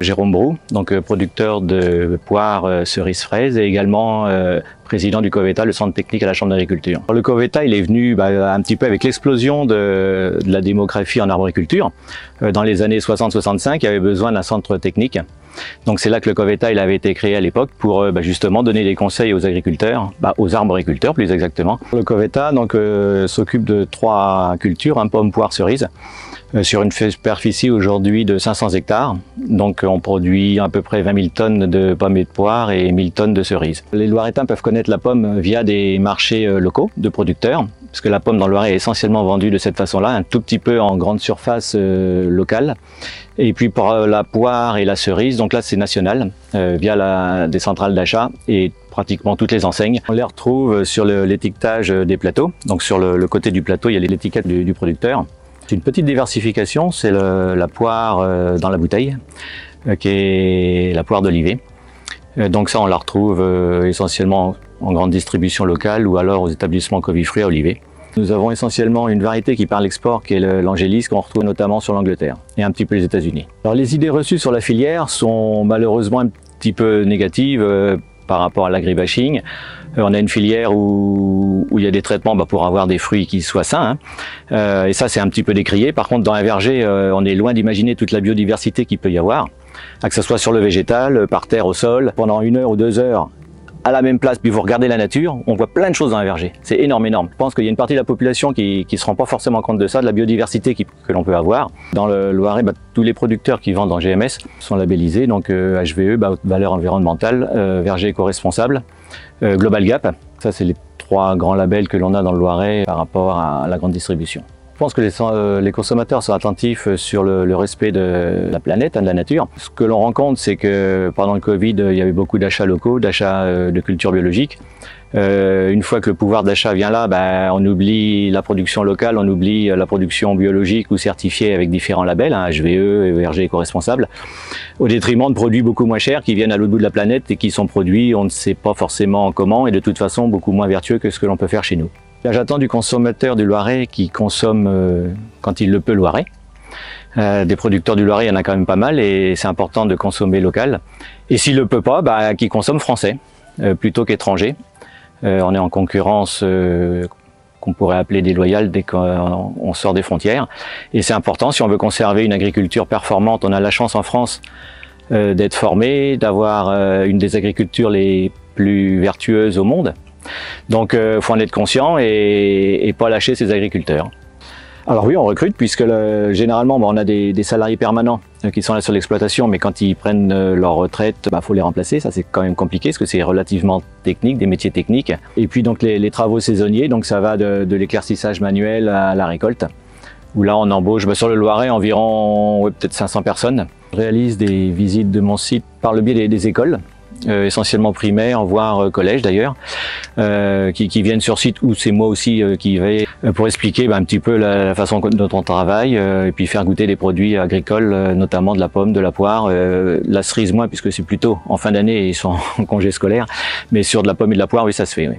Jérôme Brou, donc producteur de poires, cerises, fraises et également président du COVETA, le centre technique à la Chambre d'agriculture. Le COVETA, il est venu un petit peu avec l'explosion de la démographie en arboriculture. Dans les années 60-65, il y avait besoin d'un centre technique. Donc c'est là que le COVETA il avait été créé à l'époque pour justement donner des conseils aux agriculteurs, aux arboriculteurs plus exactement. Le COVETA s'occupe de 3 cultures, pommes, poires, cerises, sur une superficie aujourd'hui de 500 hectares. Donc on produit à peu près 20 000 tonnes de pommes et de poires et 1000 tonnes de cerises. Les Loiretains peuvent connaître la pomme via des marchés locaux de producteurs, parce que la pomme dans le Loiret est essentiellement vendue de cette façon-là, un tout petit peu en grande surface locale. Et puis pour la poire et la cerise, donc là c'est national, via des centrales d'achat et pratiquement toutes les enseignes. On les retrouve sur l'étiquetage des plateaux, donc sur le côté du plateau il y a l'étiquette du producteur. C'est une petite diversification, c'est la poire dans la bouteille, qui est la poire d'Olivet. Donc ça on la retrouve essentiellement en grande distribution locale ou alors aux établissements Covifruit à Olivet. Nous avons essentiellement une variété qui part à l'export, qui est l'Angélis, qu'on retrouve notamment sur l'Angleterre et un petit peu les États-Unis. Alors les idées reçues sur la filière sont malheureusement un petit peu négatives par rapport à l'agribashing. On a une filière où il y a des traitements pour avoir des fruits qui soient sains, et ça c'est un petit peu décrié. Par contre dans un verger, on est loin d'imaginer toute la biodiversité qu'il peut y avoir, que ce soit sur le végétal, par terre, au sol. Pendant 1 heure ou 2 heures, à la même place, puis vous regardez la nature, on voit plein de choses dans un verger. C'est énorme, énorme. Je pense qu'il y a une partie de la population qui se rend pas forcément compte de ça, de la biodiversité que l'on peut avoir. Dans le Loiret, tous les producteurs qui vendent en GMS sont labellisés, donc HVE, valeur environnementale, verger éco-responsable, Global Gap. Ça, c'est les 3 grands labels que l'on a dans le Loiret par rapport à la grande distribution. Je pense que les consommateurs sont attentifs sur le respect de la planète, de la nature. Ce que l'on rencontre, c'est que pendant le Covid, il y avait beaucoup d'achats locaux, d'achats de cultures biologiques. Une fois que le pouvoir d'achat vient là, on oublie la production locale, on oublie la production biologique ou certifiée avec différents labels, HVE, verger éco-responsable, au détriment de produits beaucoup moins chers qui viennent à l'autre bout de la planète et qui sont produits, on ne sait pas forcément comment, et de toute façon beaucoup moins vertueux que ce que l'on peut faire chez nous. J'attends du consommateur du Loiret qui consomme quand il le peut Loiret. Des producteurs du Loiret, il y en a quand même pas mal et c'est important de consommer local. Et s'il le peut pas, qu'il consomme français plutôt qu'étranger. On est en concurrence qu'on pourrait appeler déloyale dès qu'on sort des frontières. Et c'est important, si on veut conserver une agriculture performante, on a la chance en France d'être formé, d'avoir une des agricultures les plus vertueuses au monde. Donc il faut en être conscient et pas lâcher ses agriculteurs. Alors oui, on recrute puisque généralement on a des salariés permanents qui sont là sur l'exploitation, mais quand ils prennent leur retraite, faut les remplacer. Ça c'est quand même compliqué parce que c'est relativement technique, des métiers techniques. Et puis donc les travaux saisonniers, donc ça va de l'éclaircissage manuel à la récolte, où là on embauche sur le Loiret environ peut-être 500 personnes. Je réalise des visites de mon site par le biais des écoles. Essentiellement primaires, voire collège d'ailleurs, qui viennent sur site, ou c'est moi aussi qui y vais pour expliquer un petit peu la façon dont on travaille, et puis faire goûter des produits agricoles, notamment de la pomme, de la poire, la cerise moins puisque c'est plutôt en fin d'année et ils sont en congé scolaire, mais sur de la pomme et de la poire, oui ça se fait. Oui.